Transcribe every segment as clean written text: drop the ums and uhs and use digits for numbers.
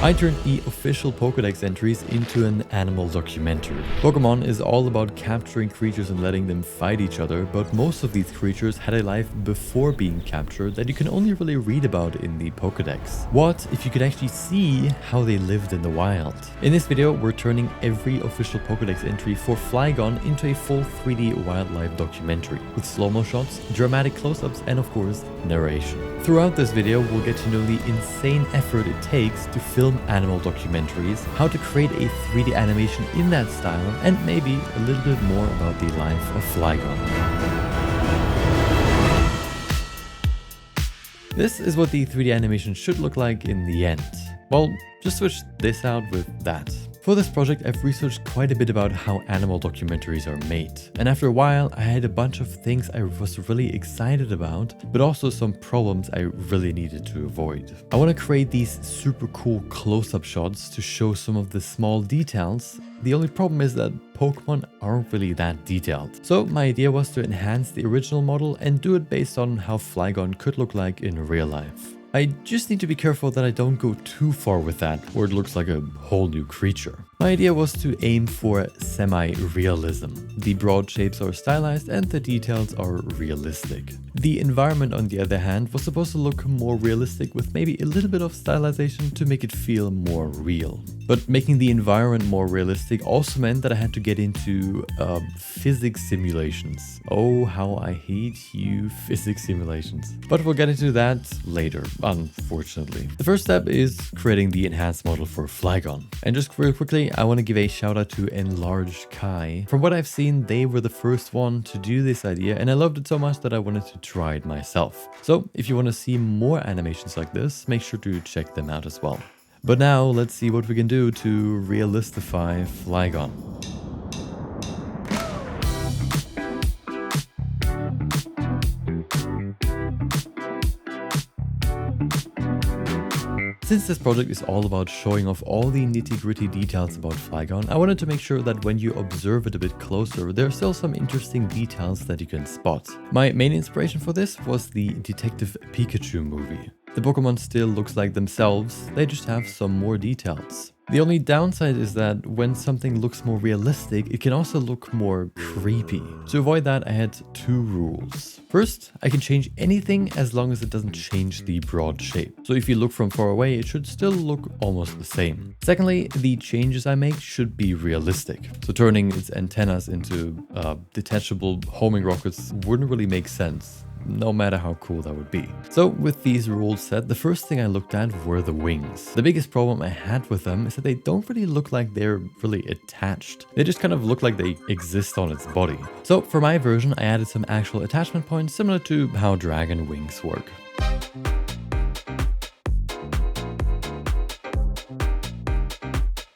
I turned the official Pokédex entries into an animal documentary. Pokemon is all about capturing creatures and letting them fight each other, but most of these creatures had a life before being captured that you can only really read about in the Pokédex. What if you could actually see how they lived in the wild? In this video, we're turning every official Pokédex entry for Flygon into a full 3D wildlife documentary, with slow-mo shots, dramatic close-ups, and of course, narration. Throughout this video, we'll get to know the insane effort it takes to film animal documentaries, how to create a 3D animation in that style, and maybe a little bit more about the life of Flygon. This is what the 3D animation should look like in the end. Well, just switch this out with that. For this project, I've researched quite a bit about how animal documentaries are made, and after a while I had a bunch of things I was really excited about, but also some problems I really needed to avoid. I want to create these super cool close-up shots to show some of the small details. The only problem is that Pokemon aren't really that detailed. So my idea was to enhance the original model and do it based on how Flygon could look like in real life. I just need to be careful that I don't go too far with that, where it looks like a whole new creature. My idea was to aim for semi-realism. The broad shapes are stylized and the details are realistic. The environment, on the other hand, was supposed to look more realistic with maybe a little bit of stylization to make it feel more real. But making the environment more realistic also meant that I had to get into physics simulations. Oh, how I hate you physics simulations. But we'll get into that later, unfortunately. The first step is creating the enhanced model for Flygon. And just real quickly, I want to give a shout out to Enlarged Kai. From what I've seen, they were the first one to do this idea, and I loved it so much that I wanted to try it myself. So if you want to see more animations like this, make sure to check them out as well. But now let's see what we can do to realistify Flygon. Since this project is all about showing off all the nitty-gritty details about Flygon, I wanted to make sure that when you observe it a bit closer, there are still some interesting details that you can spot. My main inspiration for this was the Detective Pikachu movie. The Pokemon still looks like themselves, they just have some more details. The only downside is that when something looks more realistic, it can also look more creepy. To avoid that, I had two rules. First, I can change anything as long as it doesn't change the broad shape. So if you look from far away, it should still look almost the same. Secondly, the changes I make should be realistic. So turning its antennas into detachable homing rockets wouldn't really make sense, no matter how cool that would be. So with these rules set, the first thing I looked at were the wings. The biggest problem I had with them is that they don't really look like they're really attached. They just kind of look like they exist on its body. So for my version, I added some actual attachment points similar to how dragon wings work.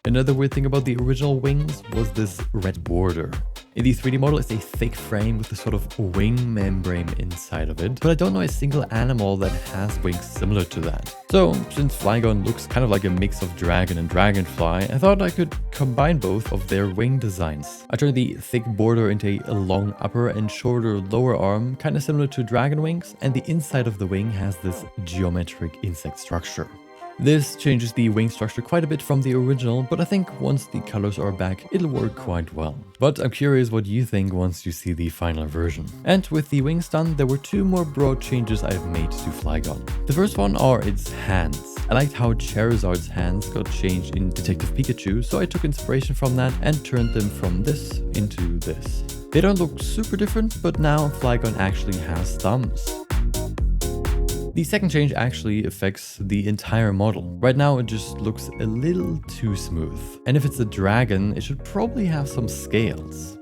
Another weird thing about the original wings was this red border. In the 3D model, it's a thick frame with a sort of wing membrane inside of it, but I don't know a single animal that has wings similar to that. So, since Flygon looks kind of like a mix of dragon and dragonfly, I thought I could combine both of their wing designs. I turned the thick border into a long upper and shorter lower arm, kind of similar to dragon wings, and the inside of the wing has this geometric insect structure. This changes the wing structure quite a bit from the original, but I think once the colors are back, it'll work quite well. But I'm curious what you think once you see the final version. And with the wings done, there were two more broad changes I've made to Flygon. The first one are its hands. I liked how Charizard's hands got changed in Detective Pikachu, so I took inspiration from that and turned them from this into this. They don't look super different, but now Flygon actually has thumbs. The second change actually affects the entire model. Right now it just looks a little too smooth. And if it's a dragon, it should probably have some scales.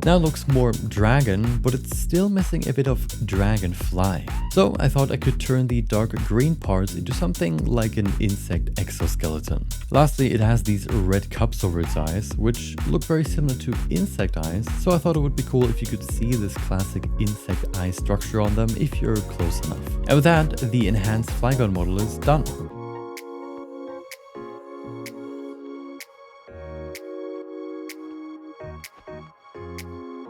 Now it looks more dragon, but it's still missing a bit of dragonfly. So I thought I could turn the dark green parts into something like an insect exoskeleton. Lastly, it has these red cups over its eyes, which look very similar to insect eyes, so I thought it would be cool if you could see this classic insect eye structure on them if you're close enough. And with that, the enhanced Flygon model is done.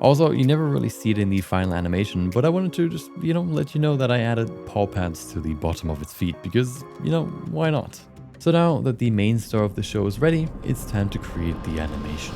Also, you never really see it in the final animation, but I wanted to just, let you know that I added paw pads to the bottom of its feet because, why not? So now that the main star of the show is ready, it's time to create the animation.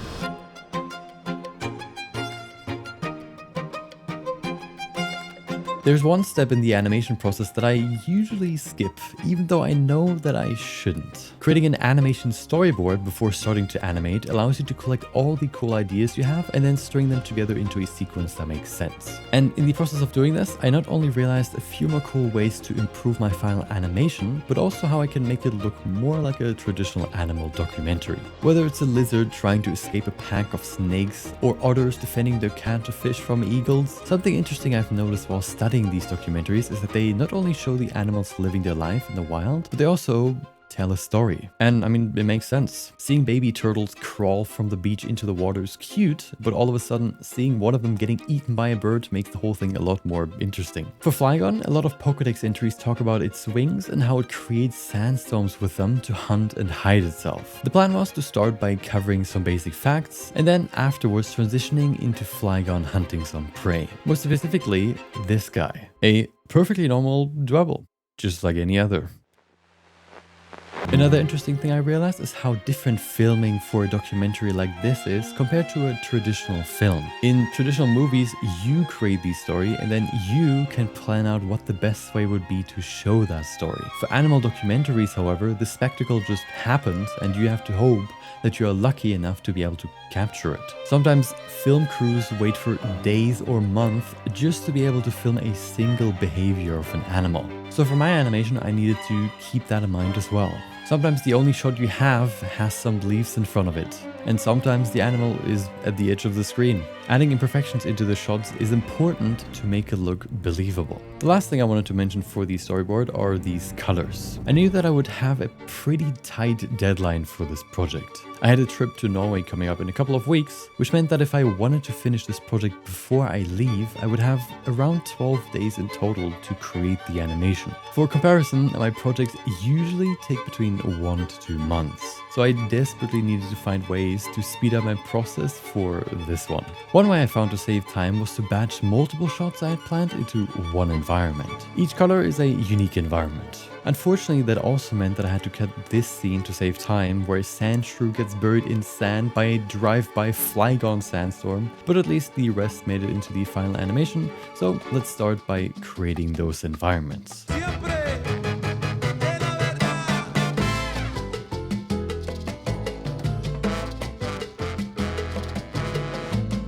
There's one step in the animation process that I usually skip, even though I know that I shouldn't. Creating an animation storyboard before starting to animate allows you to collect all the cool ideas you have and then string them together into a sequence that makes sense. And in the process of doing this, I not only realized a few more cool ways to improve my final animation, but also how I can make it look more like a traditional animal documentary. Whether it's a lizard trying to escape a pack of snakes, or otters defending their catch of fish from eagles, something interesting I've noticed while studying these documentaries is that they not only show the animals living their life in the wild, but they also tell a story. And I mean, it makes sense. Seeing baby turtles crawl from the beach into the water is cute, but all of a sudden, seeing one of them getting eaten by a bird makes the whole thing a lot more interesting. For Flygon, a lot of Pokédex entries talk about its wings and how it creates sandstorms with them to hunt and hide itself. The plan was to start by covering some basic facts, and then afterwards transitioning into Flygon hunting some prey. More specifically, this guy. A perfectly normal dwebble, just like any other. Another interesting thing I realized is how different filming for a documentary like this is compared to a traditional film. In traditional movies, you create the story and then you can plan out what the best way would be to show that story. For animal documentaries, however, the spectacle just happens and you have to hope that you are lucky enough to be able to capture it. Sometimes film crews wait for days or months just to be able to film a single behavior of an animal. So for my animation, I needed to keep that in mind as well. Sometimes the only shot you have has some leaves in front of it, and sometimes the animal is at the edge of the screen. Adding imperfections into the shots is important to make it look believable. The last thing I wanted to mention for the storyboard are these colors. I knew that I would have a pretty tight deadline for this project. I had a trip to Norway coming up in a couple of weeks, which meant that if I wanted to finish this project before I leave, I would have around 12 days in total to create the animation. For comparison, my projects usually take between 1 to 2 months. So I desperately needed to find ways to speed up my process for this one. One way I found to save time was to batch multiple shots I had planned into one environment. Each color is a unique environment. Unfortunately, that also meant that I had to cut this scene to save time, where a sand shrew gets buried in sand by a drive-by Flygon sandstorm, but at least the rest made it into the final animation, so let's start by creating those environments.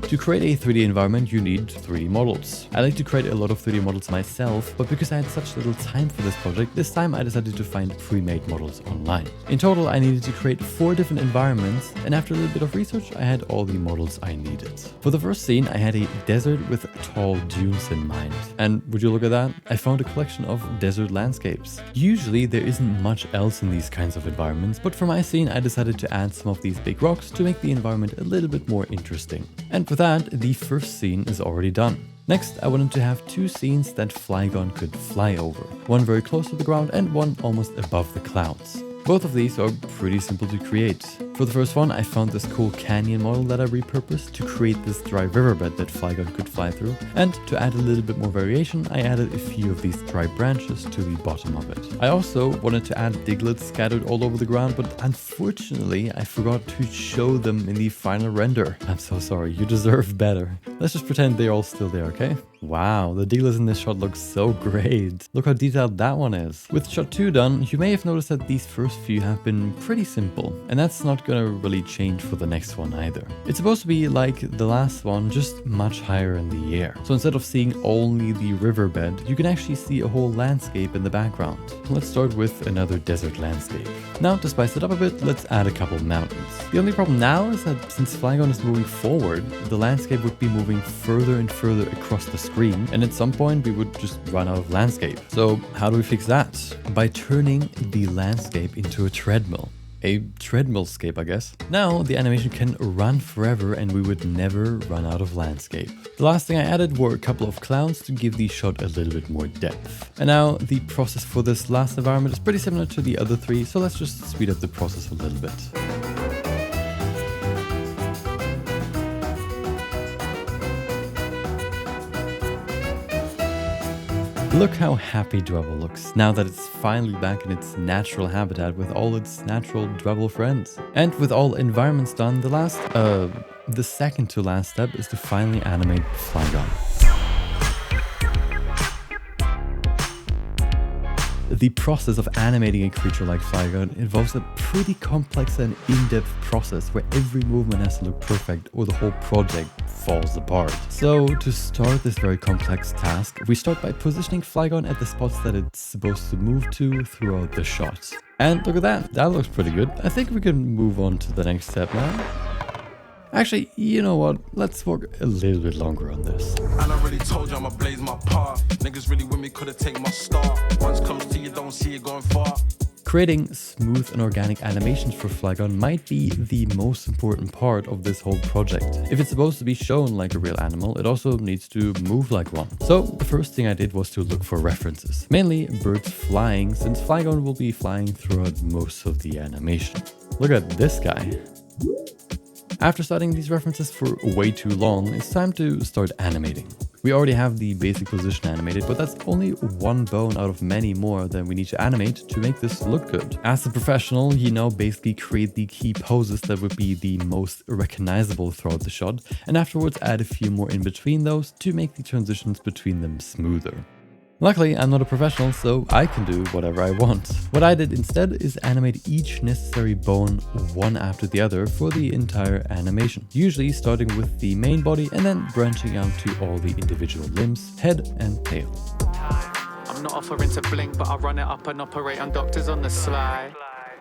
To create a 3D environment, you need 3D models. I like to create a lot of 3D models myself, but because I had such little time for this project, this time I decided to find pre-made models online. In total, I needed to create 4 different environments, and after a little bit of research, I had all the models I needed. For the first scene, I had a desert with tall dunes in mind. And would you look at that? I found a collection of desert landscapes. Usually, there isn't much else in these kinds of environments, but for my scene, I decided to add some of these big rocks to make the environment a little bit more interesting. And for that, the first scene is already done. Next, I wanted to have 2 scenes that Flygon could fly over. One very close to the ground and one almost above the clouds. Both of these are pretty simple to create. For the first one, I found this cool canyon model that I repurposed to create this dry riverbed that Flygon could fly through. And to add a little bit more variation, I added a few of these dry branches to the bottom of it. I also wanted to add diglets scattered all over the ground, but unfortunately, I forgot to show them in the final render. I'm so sorry, you deserve better. Let's just pretend they're all still there, okay? Wow, the diglets in this shot look so great. Look how detailed that one is. With shot 2 done, you may have noticed that these first few have been pretty simple, and that's not gonna really change for the next one either. It's supposed to be like the last one, just much higher in the air. So instead of seeing only the riverbed, you can actually see a whole landscape in the background. Let's start with another desert landscape. Now, to spice it up a bit, let's add a couple mountains. The only problem now is that since Flygon is moving forward, the landscape would be moving further and further across the screen, and at some point we would just run out of landscape. So how do we fix that? By turning the landscape into a treadmill. A treadmill-scape, I guess. Now the animation can run forever and we would never run out of landscape. The last thing I added were a couple of clouds to give the shot a little bit more depth. And now the process for this last environment is pretty similar to the other 3, so let's just speed up the process a little bit. Look how happy Dwebble looks now that it's finally back in its natural habitat with all its natural Dwebble friends. And with all environments done, the second to last step is to finally animate Flygon. The process of animating a creature like Flygon involves a pretty complex and in-depth process where every movement has to look perfect or the whole project falls apart. So to start this very complex task, we start by positioning Flygon at the spots that it's supposed to move to throughout the shot. And look at that, that looks pretty good. I think we can move on to the next step now. Actually, you know what? Let's work a little bit longer on this. And I really told you I'ma blaze my path. Niggas really with me could've taken my star. Once close to you, don't see it going far. Creating smooth and organic animations for Flygon might be the most important part of this whole project. If it's supposed to be shown like a real animal, it also needs to move like one. So the first thing I did was to look for references, mainly birds flying, since Flygon will be flying throughout most of the animation. Look at this guy. After studying these references for way too long, it's time to start animating. We already have the basic position animated, but that's only one bone out of many more that we need to animate to make this look good. As a professional, you now basically create the key poses that would be the most recognizable throughout the shot, and afterwards add a few more in between those to make the transitions between them smoother. Luckily, I'm not a professional, so I can do whatever I want. What I did instead is animate each necessary bone one after the other for the entire animation, usually starting with the main body and then branching out to all the individual limbs, head and tail. I'm not offering to blink, but I run it up and operate on doctors on the sly.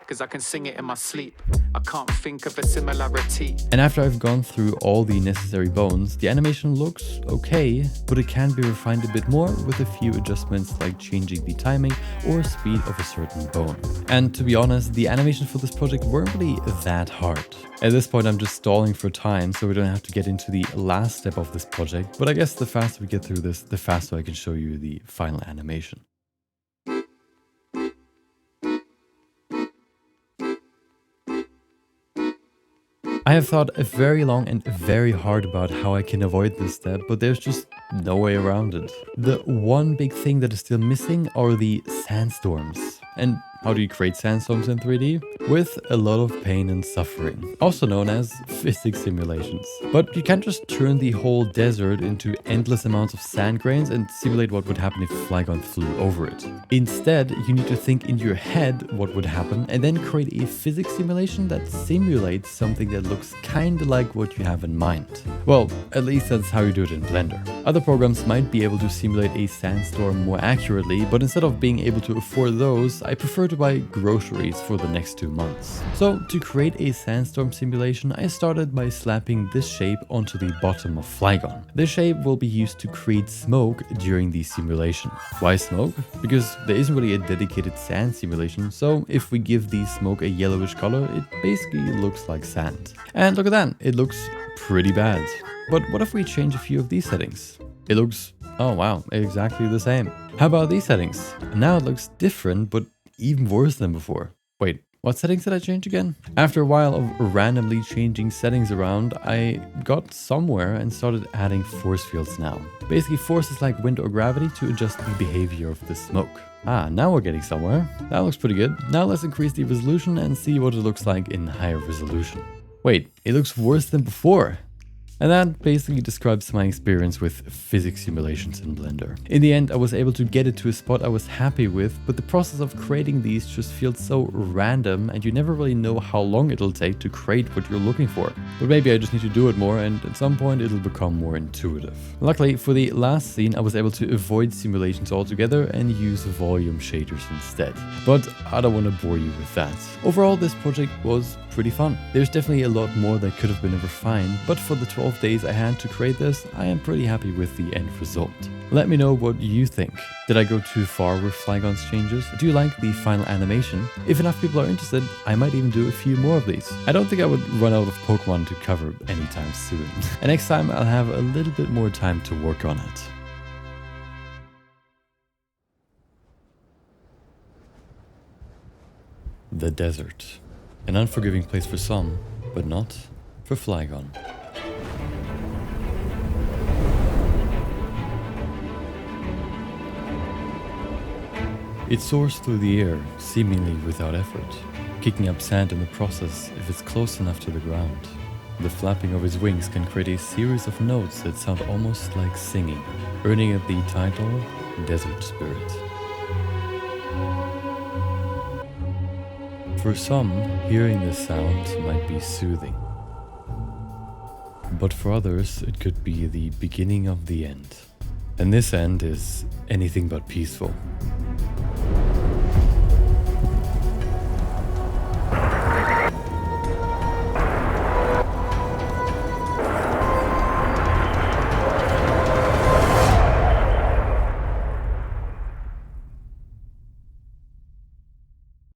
Cause I can sing it in my sleep. I can't think of a similarity. And after I've gone through all the necessary bones, the animation looks okay, but it can be refined a bit more with a few adjustments like changing the timing or speed of a certain bone. And to be honest, the animations for this project weren't really that hard. At this point I'm just stalling for time so we don't have to get into the last step of this project, but I guess the faster we get through this, the faster I can show you the final animation. I have thought very long and very hard about how I can avoid this step, but there's just no way around it. The one big thing that is still missing are the sandstorms. And how do you create sandstorms in 3D? With a lot of pain and suffering, also known as physics simulations. But you can't just turn the whole desert into endless amounts of sand grains and simulate what would happen if Flygon flew over it. Instead, you need to think in your head what would happen and then create a physics simulation that simulates something that looks kinda like what you have in mind. Well, at least that's how you do it in Blender. Other programs might be able to simulate a sandstorm more accurately, but instead of being able to afford those, I prefer to buy groceries for the next 2 months. So to create a sandstorm simulation, I started by slapping this shape onto the bottom of Flygon. This shape will be used to create smoke during the simulation. Why smoke? Because there isn't really a dedicated sand simulation, so if we give the smoke a yellowish color, it basically looks like sand. And look at that, it looks pretty bad. But what if we change a few of these settings? It looks, oh wow, exactly the same. How about these settings? Now it looks different, but even worse than before. Wait, what settings did I change again? After a while of randomly changing settings around, I got somewhere and started adding force fields now. Basically forces like wind or gravity to adjust the behavior of the smoke. Ah, now we're getting somewhere. That looks pretty good. Now let's increase the resolution and see what it looks like in higher resolution. Wait, it looks worse than before. And that basically describes my experience with physics simulations in Blender. In the end, I was able to get it to a spot I was happy with, but the process of creating these just feels so random and you never really know how long it'll take to create what you're looking for. But maybe I just need to do it more and at some point it'll become more intuitive. Luckily, for the last scene, I was able to avoid simulations altogether and use volume shaders instead. But I don't want to bore you with that. Overall, this project was pretty fun. There's definitely a lot more that could have been refined, but for the 12 days I had to create this, I am pretty happy with the end result. Let me know what you think. Did I go too far with Flygon's changes? Do you like the final animation? If enough people are interested, I might even do a few more of these. I don't think I would run out of Pokemon to cover anytime soon. And next time I'll have a little bit more time to work on it. The desert. An unforgiving place for some, but not for Flygon. It soars through the air, seemingly without effort, kicking up sand in the process if it's close enough to the ground. The flapping of its wings can create a series of notes that sound almost like singing, earning it the title Desert Spirit. For some, hearing this sound might be soothing, but for others it could be the beginning of the end. And this end is anything but peaceful.